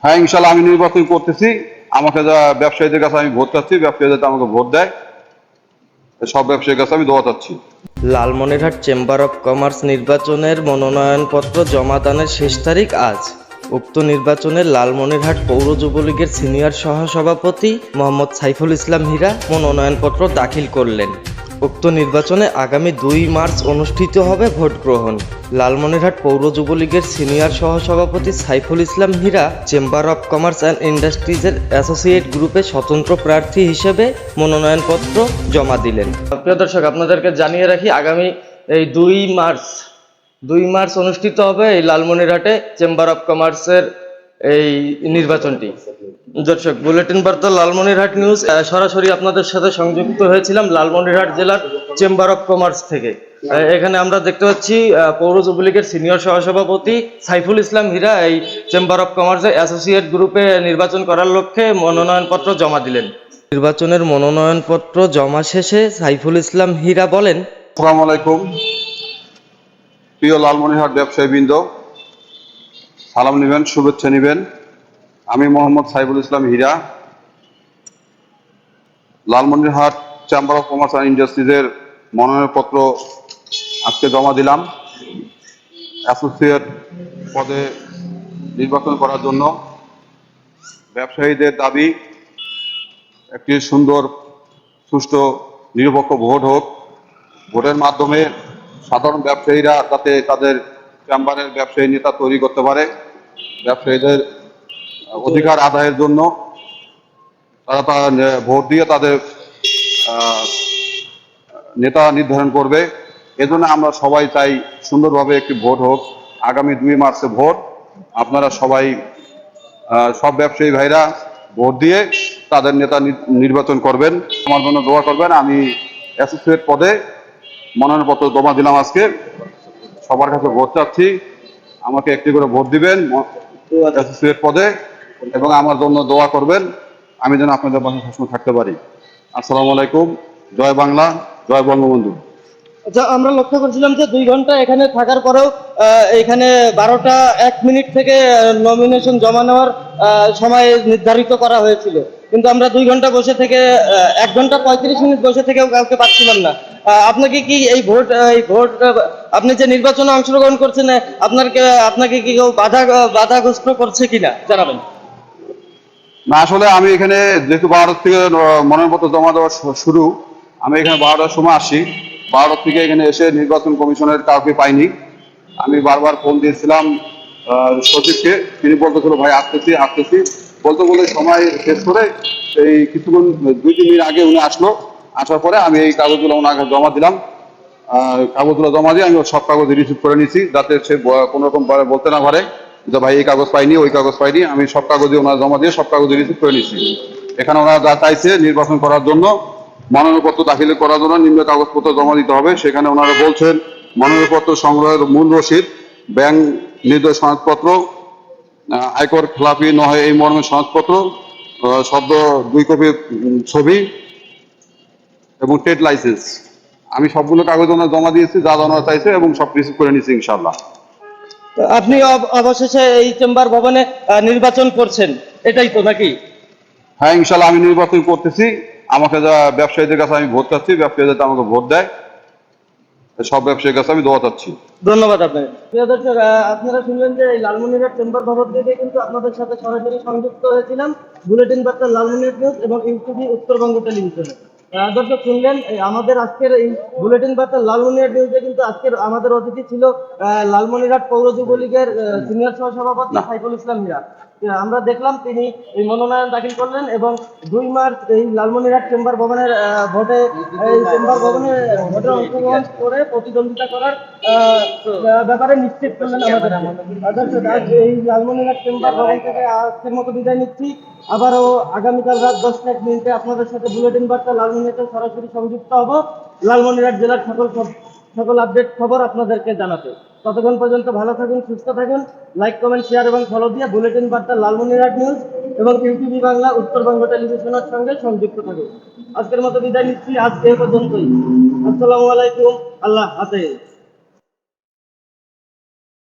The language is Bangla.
হ্যাঁ, ইনশাল্লাহ আমি নির্বাচন করতেছি। আমাকে যা ব্যবসায়ীদের কাছে আমি ভোট চাচ্ছি, ব্যবসায়ী যাতে আমাকে ভোট দেয়, সব ব্যবসায়ীর কাছে আমি দোয়া চাচ্ছি। লালমনিরহাট চেম্বার অব কমার্স নির্বাচনের মনোনয়নপত্র জমা দানের শেষ তারিখ আজ। উক্ত নির্বাচনে লালমনিরহাট পৌর যুবলীগের সিনিয়র সহসভাপতি মোহাম্মদ সাইফুল ইসলাম হীরা মনোনয়নপত্র দাখিল করলেন। উক্ত নির্বাচনে আগামী 2 মার্চ অনুষ্ঠিত হবে ভোট গ্রহণ। লালমনিরহাট পৌর যুবলীগের সিনিয়র সহসভাপতি Saiful Islam Hira chamber of commerce and ইন্ডাস্ট্রিজের অ্যাসোসিয়েট গ্রুপে স্বতন্ত্র প্রার্থী হিসেবে মনোনয়নপত্র জমা দিলেন। প্রিয় দর্শক, আপনাদেরকে জানিয়ে রাখি, আগামী এই 2 মার্চ অনুষ্ঠিত হবে এই লালমনিরহাটে চেম্বার অব কমার্সের এই নির্বাচনটি। দর্শক, বুলেটিন বার্তা লালমনিরহাট নিউজ সরাসরি আপনাদের সাথে সংযুক্ত হয়েছিলাম লালমনিরহাট জেলার চেম্বার অব কমার্স থেকে। এখানে আমরা দেখতে পাচ্ছি পৌর যুবলীগের সিনিয়র সহসভাপতি সাইফুল ইসলাম হীরা এই চেম্বার অব কমার্সের অ্যাসোসিয়েট গ্রুপে নির্বাচন করার লক্ষ্যে মনোনয়নপত্র জমা দিলেন। নির্বাচনের মনোনয়নপত্র জমা শেষে সাইফুল ইসলাম হীরা বলেন, আসসালামু আলাইকুম প্রিয় লালমনিরহাট ব্যবসায়ীবৃন্দ, সালাম নেবেন, শুভেচ্ছা নেবেন। আমি Mohammad Saiful Islam Hira, Lalmonirhat chamber of commerce and ইন্ডাস্ট্রিজের মনোনয়নপত্র আজকে জমা দিলাম অ্যাসোসিয়েট পদে নির্বাচন করার জন্য। ব্যবসায়ীদের দাবি একটি সুন্দর, সুষ্ঠু, নিরপেক্ষ ভোট হোক। ভোটের মাধ্যমে সাধারণ ব্যবসায়ীরা যাতে তাদের চেম্বারের ব্যবসায়ী নেতা তৈরি করতে পারে, ব্যবসায়ীদের অধিকার আদায়ের জন্য তারা ভোট দিয়ে তাদের নেতা নির্ধারণ করবে। এজন্য আমরা সবাই চাই সুন্দরভাবে একটি ভোট হোক। আগামী 2 মার্চে ভোট। আপনারা সবাই, সব ব্যবসায়ী ভাইরা ভোট দিয়ে তাদের নেতা নির্বাচন করবেন। আমার জন্য দোয়া করবেন। আমি অ্যাসোসিয়েট পদে মনোনয়নপত্র জমা দিলাম আজকে। সবার কাছে ভোট চাচ্ছি, আমাকে একটি করে ভোট দিবেন অ্যাসোসিয়েট পদে এবং আমার জন্য দোয়া করবেন, আমি যেন আপনাদের পাশে সবসময় থাকতে পারি। আসসালামু আলাইকুম। জয় বাংলা, জয় বঙ্গবন্ধু। আচ্ছা, আমরা লক্ষ্য করছিলাম যে 2 ঘন্টা এখানে থাকার পরেও এখানে 12টা 1 মিনিট থেকে নমিনেশন জমা নেওয়ার সময় নির্ধারিত করা হয়েছিল, কিন্তু আমরা 2 ঘন্টা বসে থেকে 1 ঘন্টা 35 মিনিট বসে থেকেও কাউকে পাচ্ছিলাম না। আপনাকে কি এই ভোট আপনি যে নির্বাচনে অংশগ্রহণ করছেন, আপনাকে কি কেউ বাধাগ্রস্ত করছে কিনা জানাবেন? না, আসলে আমি এখানে যেহেতু 12টা থেকে মনোনয়নপত্র জমা দেওয়া শুরু, আমি এখানে 12টার সময় আসি। 12টা থেকে এখানে এসে নির্বাচন কমিশনের কাউকে পাইনি। আমি বারবার ফোন দিয়েছিলাম সচিবকে, তিনি বলতেছিল ভাই আসতেছি আসতেছি বলতে বলে সময় শেষ করে এই কিছুক্ষণ 2-3 মিনিট আগে উনি আসলো। আসার পরে আমি এই কাগজগুলো ওনাকে জমা দিলাম। কাগজগুলো জমা দিয়ে আমি সব কাগজ রিসিভ করে নিয়েছি, যাতে সে কোনো রকম বলতে না পারে যে ভাই এই কাগজ পাইনি, ওই কাগজ পাইনি। আমি সব কাগজে ওনার জমা দিয়ে সব কাগজে রিসিভ করে নিয়েছি। এখানে ওনারা যা চাইছে নির্বাচন করার জন্য, মনোনয়নপত্র দাখিল করার জন্য নিম্ন কাগজপত্র জমা দিতে হবে। সেখানে ওনারা বলছেন মনোনয়নপত্র সংগ্রহের মূল রসিদ, ব্যাংক নির্দেশ সনদপত্র, আয়কর খেলাপি নয় এই মর্মের সনদপত্র, শব্দ 2 কপি ছবি এবং ট্রেড লাইসেন্স। আমি সবগুলো কাগজ ওনার জমা দিয়েছি, যা ওনারা চাইছে, এবং সব রিসিভ করে নিয়েছি ইনশাল্লাহ। আপনি অবশেষে এই চেম্বার ভবনে নির্বাচন করছেন, এটাই তো নাকি? হ্যাঁ, ইনশাল্লাহ আমি নির্বাচন করতেছি। আমাকে যা ব্যবসায়ীদের কাছে আমি ভোট চাচ্ছি, ব্যবসায়ী যাতে আমাকে ভোট দেয়, সব ব্যবসায়ীর কাছে আমি দোয়া চাচ্ছি। ধন্যবাদ আপনাকে। প্রিয় দর্শক, আপনারা শুনলেন যে এই লালমনিরহাট চেম্বার ভবন থেকে কিন্তু আপনাদের সাথে সরাসরি সংযুক্ত হয়েছিলাম বুলেটিন বার্তা লালমনিরহাট নিউজ এবং ইউটিভি উত্তরবঙ্গ টেলিভিশনে। দর্শক শুনলেন আমাদের আজকের এই বুলেটিন বার্তা লালমনিরহাট নিউজে কিন্তু আজকের আমাদের অতিথি ছিল লালমনিরহাট পৌর যুবলীগের সিনিয়র সহসভাপতি সাইফুল ইসলাম হীরা। আমরা দেখলাম তিনি এই মনোনয়ন দাখিল করলেন এবং 2 মার্চ এই লালমনিরহাট চেম্বার ভবনের ভোটে অংশগ্রহণ করে প্রতিদ্বন্দ্বিতা করার ব্যাপারে নিশ্চিত করলেন আমাদের। আজ এই লালমনিরহাট চেম্বার ভবন থেকে আজকের মতো বিদায় নিচ্ছি। আবারও আগামীকাল রাত 10:01 আপনাদের সাথে বুলেটিন বার্তা লালমনিরহাটে সরাসরি সংযুক্ত হব লালমনিরহাট জেলার সকল আপডেট খবর আপনাদেরকে জানাতে। ততক্ষণ পর্যন্ত ভালো থাকুন, সুস্থ থাকুন। লাইক, কমেন্ট, শেয়ার এবং ফলো দিয়ে বুলেটিন বার্তা লালমনিরহাট নিউজ এবং ইউটিভি বাংলা উত্তরবঙ্গ টেলিভিশনের সঙ্গে সংযুক্ত থাকুন। আজকের মতো বিদায় নিচ্ছি, আজ এ পর্যন্তই। আসসালামু আলাইকুম, আল্লাহ হাফেজ।